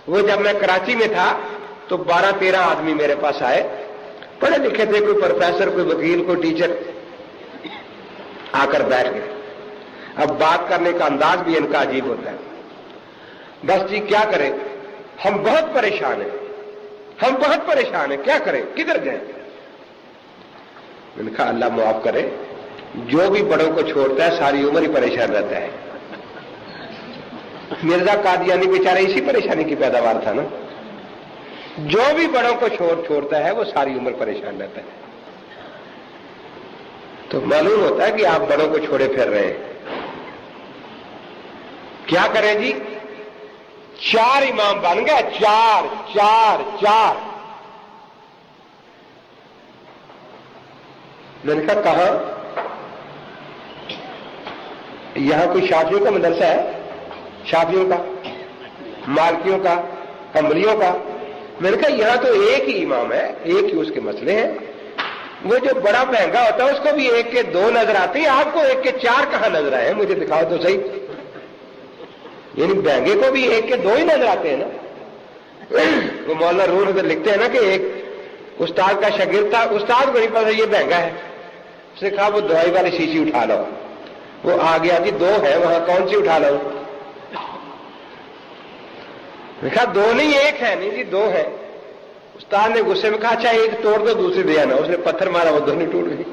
وہ جب میں کراچی میں تھا تو 12-13 آدمی میرے پاس آئے, پڑھے لکھے تھے, کوئی پروفیسر, کوئی وکیل, کوئی ٹیچر, آ کر بیٹھ گئے. اب بات کرنے کا انداز بھی ان کا عجیب ہوتا ہے. بس جی کیا کریں, ہم بہت پریشان ہیں, ہم بہت پریشان ہیں, کیا کریں, کدھر جائیں؟ میں نے کہا اللہ معاف کرے, جو بھی بڑوں کو چھوڑتا ہے ساری عمر ہی پریشان رہتا ہے. مرزا قادیانی بیچارہ اسی پریشانی کی پیداوار تھا نا. جو بھی بڑوں کو چھوڑتا ہے وہ ساری عمر پریشان رہتا ہے. تو معلوم ہوتا ہے کہ آپ بڑوں کو چھوڑے پھر رہے ہیں. کیا کریں جی, 4 امام بن گئے, 4. میں نے کہا کہاں؟ یہاں کوئی شافعیوں کا مدرسہ ہے, شافعیوں کا, مالکیوں کا, حنبلیوں کا؟ میں نے کہا یہاں تو ایک ہی امام ہے, ایک ہی اس کے مسئلے ہیں. وہ جو بڑا مہنگا ہوتا ہے اس کو بھی 1 کے 2 نظر آتے ہیں, آپ کو 1 کے 4 کہاں نظر آئے ہیں؟ مجھے دکھاؤ تو صحیح. یعنی مہنگے کو بھی 1 کے 2 ہی نظر آتے ہیں نا. وہ مولانا روح ادھر لکھتے ہیں نا کہ ایک استاد کا شاگرد تھا, استاد کو نہیں پتا یہ مہنگا ہے, اس نے کہا وہ دوائی والی شیشی اٹھا لو. وہ آ گیا جی 2 ہے وہاں, کون سی اٹھا لو؟ کہا 2 نہیں 1 ہے. نہیں جی 2 ہے. استاد نے غصے میں کہا اچھا 1 توڑ دو دوسری دے آنا. اس نے پتھر مارا, وہ دونوں ٹوٹ گئی.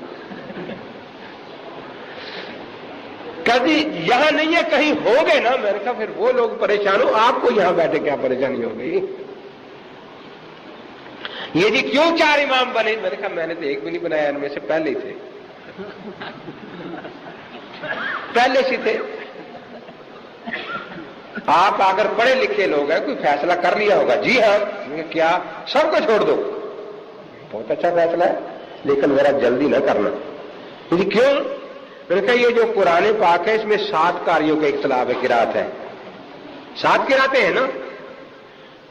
کہتی یہاں نہیں ہے, کہیں ہو گئے نا. میں نے کہا پھر وہ لوگ پریشان ہو, آپ کو یہاں بیٹھے کیا پریشانی ہو گئی؟ یہ جی کیوں 4 امام بنے؟ میں نے کہا میں نے تو 1 بھی نہیں بنایا, ان میں سے پہلے ہی تھے, پہلے سے تھے. آپ اگر پڑھے لکھے لوگ ہیں, کوئی فیصلہ کر لیا ہوگا, جی ہاں کیا سب کو چھوڑ دو, بہت اچھا فیصلہ ہے, لیکن ذرا جلدی نہ کرنا. جی کیوں؟ میں نے کہا یہ جو قرآن پاک ہے اس میں 7 قاریوں کا اختلاف ہے, قرات ہے, 7 قراتیں ہیں نا,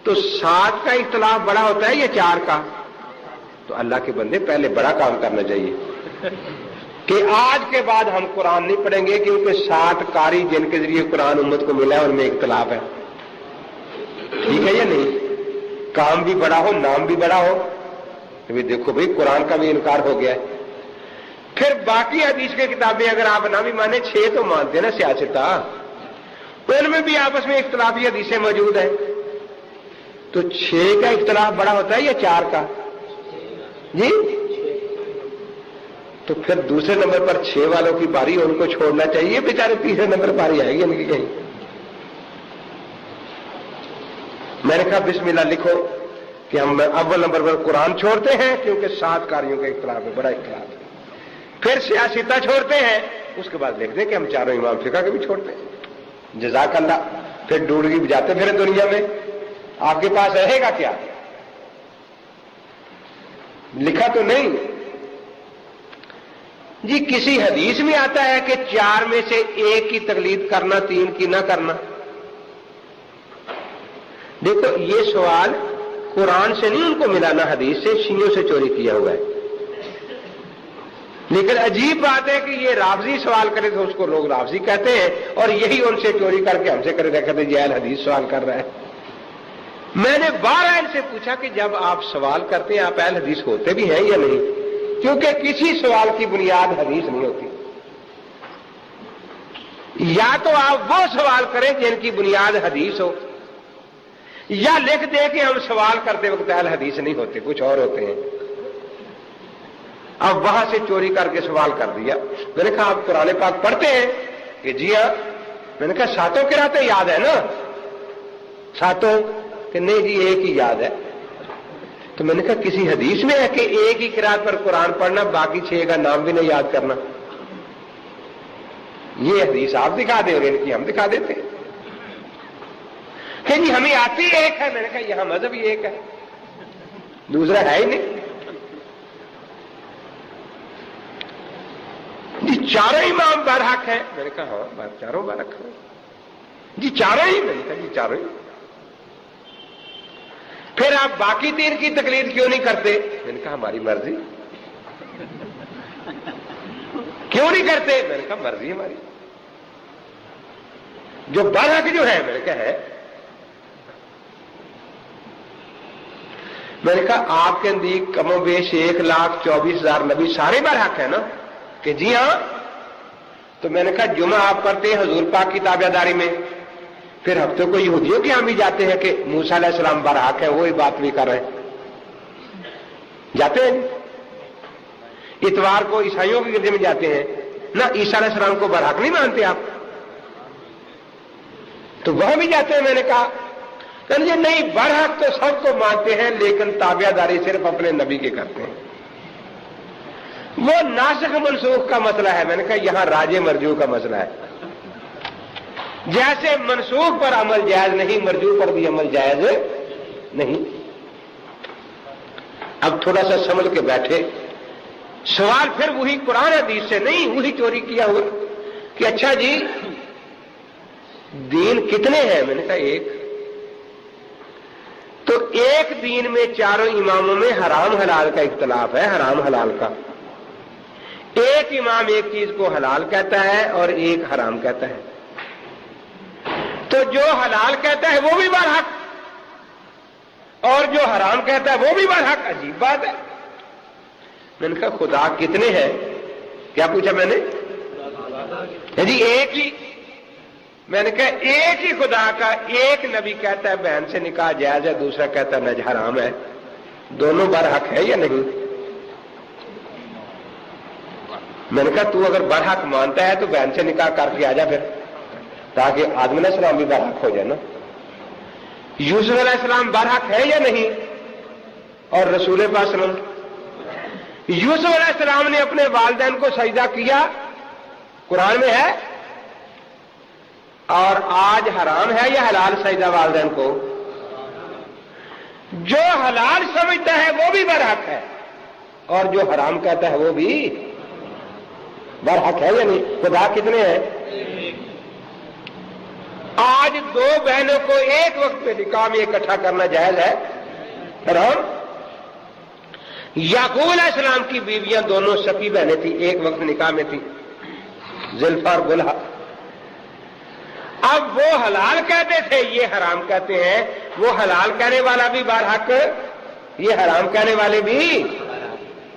تو 7 کا اختلاف بڑا ہوتا ہے یا 4 کا؟ تو اللہ کے بندے پہلے بڑا کام کرنا چاہیے کہ آج کے بعد ہم قرآن نہیں پڑھیں گے, کیونکہ 7 قاری جن کے ذریعے قرآن امت کو ملا ہے ان میں اختلاف ہے. ٹھیک ہے یا نہیں؟ کام بھی بڑا ہو, نام بھی بڑا ہو. ابھی دیکھو بھائی قرآن کا بھی انکار ہو گیا ہے. پھر باقی حدیث کی کتابیں اگر آپ نہ بھی مانیں, 6 تو مانتے نا سیاستہ, ان میں بھی آپس میں اختلافی حدیثیں موجود ہیں. تو 6 کا اختلاف بڑا ہوتا ہے یا 4 کا؟ جی تو پھر دوسرے نمبر پر 6 والوں کی باری, ان کو چھوڑنا چاہیے. بیچارے تیسرے نمبر باری آئے گی ان کی کہیں. میں نے کہا بسم اللہ لکھو کہ ہم اول نمبر پر قرآن چھوڑتے ہیں کیونکہ 7 قاریوں کا اختلاف ہے, بڑا اختلاف ہے. پھر سیاستہ چھوڑتے ہیں, اس کے بعد لکھتے ہیں کہ ہم 4 امام فقہ کے بھی چھوڑتے ہیں. جزاک اللہ. پھر ڈوڑگی بجاتے پھر دنیا میں, آپ کے پاس رہے گا کیا؟ لکھا تو نہیں جی. کسی حدیث میں آتا ہے کہ 4 میں سے 1 کی تقلید کرنا, 3 کی نہ کرنا. دیکھو یہ سوال قرآن سے نہیں ان کو ملا, نہ حدیث سے, شیعوں سے چوری کیا ہوا ہے. لیکن عجیب بات ہے کہ یہ رافضی سوال کرے تو اس کو لوگ رافضی کہتے ہیں, اور یہی ان سے چوری کر کے ہم سے کرے کہتے ہیں جہل حدیث سوال کر رہا ہے. میں نے 12 ان سے پوچھا کہ جب آپ سوال کرتے ہیں آپ اہل حدیث ہوتے بھی ہیں یا نہیں؟ کیونکہ کسی سوال کی بنیاد حدیث نہیں ہوتی. یا تو آپ وہ سوال کریں جن کی بنیاد حدیث ہو, یا لکھ دیں کہ ہم سوال کرتے وقت اہل حدیث نہیں ہوتے, کچھ اور ہوتے ہیں. اب وہاں سے چوری کر کے سوال کر دیا. میں نے کہا آپ قرآن پاک پڑھتے ہیں؟ کہ جی ہاں. میں نے کہا 7 قراتیں یاد ہے نا؟ 7 کہ نہیں جی 1 ہی یاد ہے. تو میں نے کہا کسی حدیث میں ہے کہ 1 ہی قرات پر قرآن پڑھنا, باقی 6 کا نام بھی نہیں یاد کرنا؟ یہ حدیث آپ دکھا دیں, ان کی ہم دکھا دیتے ہیں کہ جی ہمیں آتی 1 ہے. میں نے کہا یہاں مذہب ہی 1 ہے, دوسرا ہے ہی نہیں. جی 4 امام برحق ہیں. میں نے کہا ہاں 4 برحق ہیں جی, 4 ہی. میں نے کہا جی 4 ہی. پھر آپ باقی 3 کی تقلید کیوں نہیں کرتے؟ میں نے کہا ہماری مرضی. کیوں نہیں کرتے؟ میں نے کہا مرضی ہماری. جو برحق جو ہے, میں نے کہا ہے میں نے کہا آپ کے نزدیک کم و بیش 1,24,000 نبی سارے برحق ہیں نا؟ کہ جی ہاں. تو میں نے کہا جمعہ آپ پڑھتے ہیں حضور پاک کی تابع داری میں، پھر ہفتے کو یہودیوں کے یہاں بھی جاتے ہیں کہ موسیٰ علیہ السلام برحق ہے، وہی بات بھی کر رہے ہیں، جاتے ہیں. اتوار کو عیسائیوں کے گرجے میں جاتے ہیں نہ، عیسیٰ علیہ السلام کو برحق نہیں مانتے آپ؟ تو وہاں بھی جاتے ہیں. میں نے کہا کہ نہیں، برحق تو سب کو مانتے ہیں لیکن تابع داری صرف اپنے نبی کے کرتے ہیں. وہ ناسخ منسوخ کا مسئلہ ہے. میں نے کہا یہاں راج مرجو کا مسئلہ ہے. جیسے منسوخ پر عمل جائز نہیں، مرجو پر بھی عمل جائز نہیں. اب تھوڑا سا سمجھ کے بیٹھے. سوال پھر وہی قرآن حدیث سے نہیں، وہی چوری کیا ہوا کہ اچھا جی دین کتنے ہیں؟ میں نے کہا ایک. تو ایک دین میں چاروں اماموں میں حرام حلال کا اختلاف ہے، حرام حلال کا. ایک امام ایک چیز کو حلال کہتا ہے اور ایک حرام کہتا ہے. تو جو حلال کہتا ہے وہ بھی برحق اور جو حرام کہتا ہے وہ بھی برحق. عجیب بات ہے. میں نے کہا خدا کتنے ہیں؟ کیا پوچھا میں نے؟ جی ایک ہی. میں نے کہا ایک ہی خدا کا. ایک نبی کہتا ہے بہن سے نکاح جائز ہے، دوسرا کہتا ہے نج حرام ہے. دونوں برحق ہے یا نہیں؟ میں نے کہا تو اگر برحق مانتا ہے تو بہن سے نکاح کر کے آ جا پھر، تاکہ آدم علیہ السلام بھی برحق ہو جائے نا. یوسف علیہ السلام برحق ہے یا نہیں؟ اور رسول پاک صلی اللہ علیہ وسلم؟ یوسف علیہ السلام نے اپنے والدین کو سجدہ کیا، قرآن میں ہے. اور آج حرام ہے یا حلال سجدہ والدین کو؟ جو حلال سمجھتا ہے وہ بھی برحق ہے اور جو حرام کہتا ہے وہ بھی برحق ہے یا نہیں؟ خدا کتنے ہیں؟ آج دو بہنوں کو ایک وقت پہ نکاح میں اکٹھا کرنا جائز ہے؟ حرام. یعقوب علیہ السلام کی بیویاں دونوں سکی بہنیں تھیں، ایک وقت نکاح میں تھیں، زلفا اور گلہا. اب وہ حلال کہتے تھے، یہ حرام کہتے ہیں. وہ حلال کہنے والا بھی برحق، یہ حرام کہنے والے بھی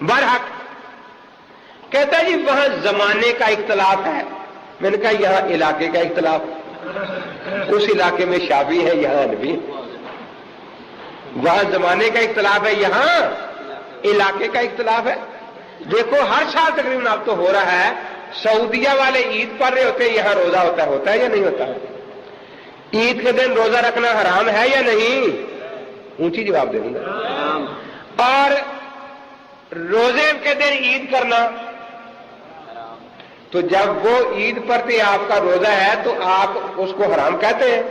برحق. کہتا ہے جی وہاں زمانے کا اختلاف ہے. میں نے کہا یہاں علاقے کا اختلاف. اس علاقے میں شافعی ہے، یہاں حنفی. وہاں زمانے کا اختلاف ہے، یہاں علاقے کا اختلاف ہے. دیکھو ہر سال تقریباً اب تو ہو رہا ہے، سعودیہ والے عید پڑھ رہے ہوتے ہیں، یہاں روزہ ہوتا ہے یا نہیں ہوتا؟ عید کے دن روزہ رکھنا حرام ہے یا نہیں؟ اونچی جواب دے دوں گا. اور روزے کے دن عید کرنا، تو جب وہ عید پڑھتے آپ کا روزہ ہے تو آپ اس کو حرام کہتے ہیں،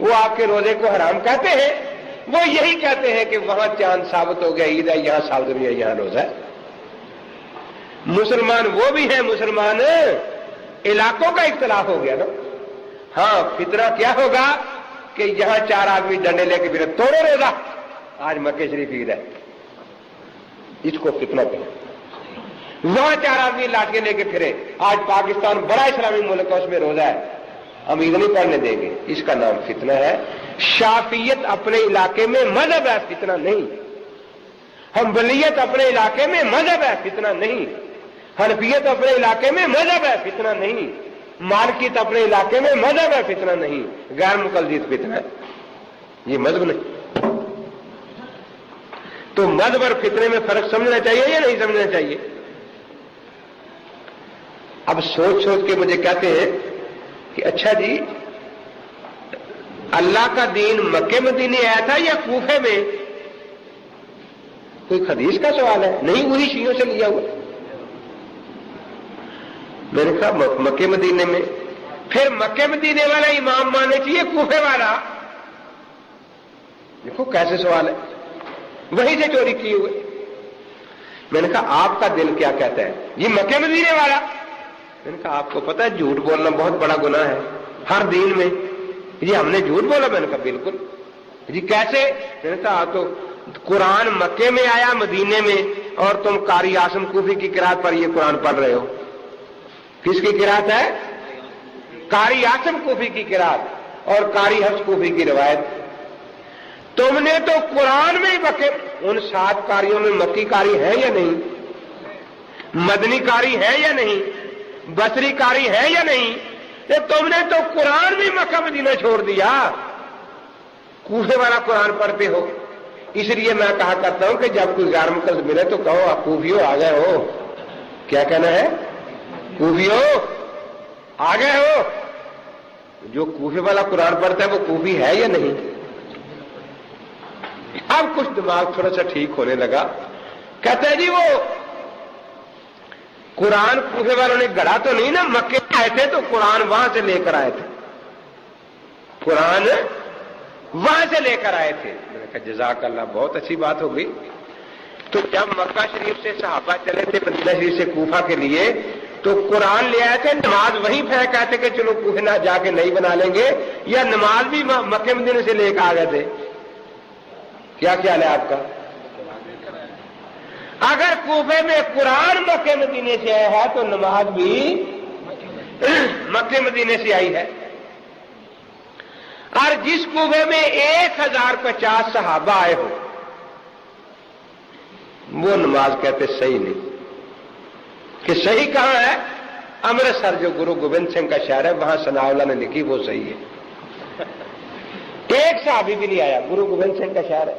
وہ آپ کے روزے کو حرام کہتے ہیں. وہ یہی کہتے ہیں کہ وہاں چاند ثابت ہو گیا عید ہے، یہاں ثابت نہیں ہے، یہاں روزہ ہے. مسلمان وہ بھی ہیں، مسلمان علاقوں کا اختلاف ہو گیا نا. ہاں فتنہ کیا ہوگا کہ یہاں 4 آدمی ڈنڈے لے کے پھرے، توڑو روزہ، آج مکہ شریف عید ہے، اس کو فتنہ کہیں. وہاں 4 آدمی لاٹھیاں لے کے پھرے، آج پاکستان بڑا اسلامی ملک ہے، اس میں روزہ ہے، ہم عید نہیں پڑھنے دیں گے. اس کا نام فتنہ ہے. شافعیت اپنے علاقے میں مذہب ہے، فتنہ نہیں. حنبلیت اپنے علاقے میں مذہب ہے، فتنہ نہیں. حنفیت اپنے علاقے میں مذہب ہے، فتنہ نہیں. مالکیت اپنے علاقے میں مذہب ہے، فتنہ نہیں. غیر مقلد فتنہ ہے، یہ مذہب نہیں. تو مذہب اور فتنے میں فرق سمجھنا چاہیے یا نہیں سمجھنا چاہیے؟ اب سوچ سوچ کے مجھے کہتے ہیں کہ اچھا جی اللہ کا دین مکے مدینے آیا تھا یا کوفے میں؟ کوئی حدیث کا سوال ہے؟ نہیں، وہی شیعوں سے لیا ہوا. میں نے کہا مکے مدینے میں. پھر مکے مدینے والا امام ماننے چاہیے کوفے والا؟ دیکھو کیسے سوال ہے، وہیں سے چوری کی ہوئے. میں نے کہا آپ کا دل کیا کہتا ہے؟ یہ مکے مدینے والا. میں نے کہا آپ کو پتا ہے جھوٹ بولنا بہت بڑا گناہ ہے ہر دین میں. جی ہم نے جھوٹ بولا؟ میں نے کہا بالکل. جی کیسے؟ میں نے کہا تو قرآن مکے میں آیا مدینے میں، اور تم قاری عاصم کوفی کی قرات پر یہ قرآن پڑھ رہے ہو. کس کی قرات ہے؟ قاری عاصم کوفی کی قرات اور قاری حفص کوفی کی روایت. تم نے تو قرآن میں ہی مکے، ان 7 کاریوں میں مکی کاری ہے یا نہیں، مدنی کاری ہے یا نہیں، بصری کاری ہے یا نہیں؟ تم نے تو قرآن بھی مکہ مدینہ چھوڑ دیا، کوفے والا قرآن پڑھتے ہو۔ اس لیے میں کہا کرتا ہوں کہ جب کوئی غیر مقلد ملے تو کہو آپ کوفیو آ گئے ہو، کیا کہنا ہے، کوفیو آ گئے ہو۔ جو کوفے والا قرآن پڑھتا ہے وہ کوفی ہے یا نہیں؟ اب کچھ دماغ تھوڑا سا ٹھیک ہونے لگا، کہتا ہے جی وہ قرآن کوفے والوں نے گڑا تو نہیں نا، مکے آئے تھے تو قرآن وہاں سے لے کر آئے تھے، قرآن وہاں سے لے کر آئے تھے۔ میں نے کہا جزاک اللہ، بہت اچھی بات ہو گئی۔ تو جب مکہ شریف سے صحابہ چلے تھے مدینہ شریف سے کوفہ کے لیے تو قرآن لے آئے تھے، نماز وہیں پھینک آئے تھے کہ چلو کوفے نہ جا کے نہیں بنا لیں گے، یا نماز بھی مکے مدینے سے لے کے آ گئے تھے؟ کیا خیال ہے آپ کا؟ اگر کوفے میں قرآن مکے مدینے سے آیا ہے تو نماز بھی مکے مدینے سے آئی ہے۔ اور جس کوفے میں 1050 صحابہ آئے ہو وہ نماز کہتے صحیح نہیں، کہ صحیح کہاں ہے؟ امرتسر جو گرو گوبند سنگھ کا شہر ہے وہاں ثناء اللہ نے لکھی وہ صحیح ہے۔ ایک صحابی بھی نہیں آیا، گرو گوبند سنگھ کا شہر ہے،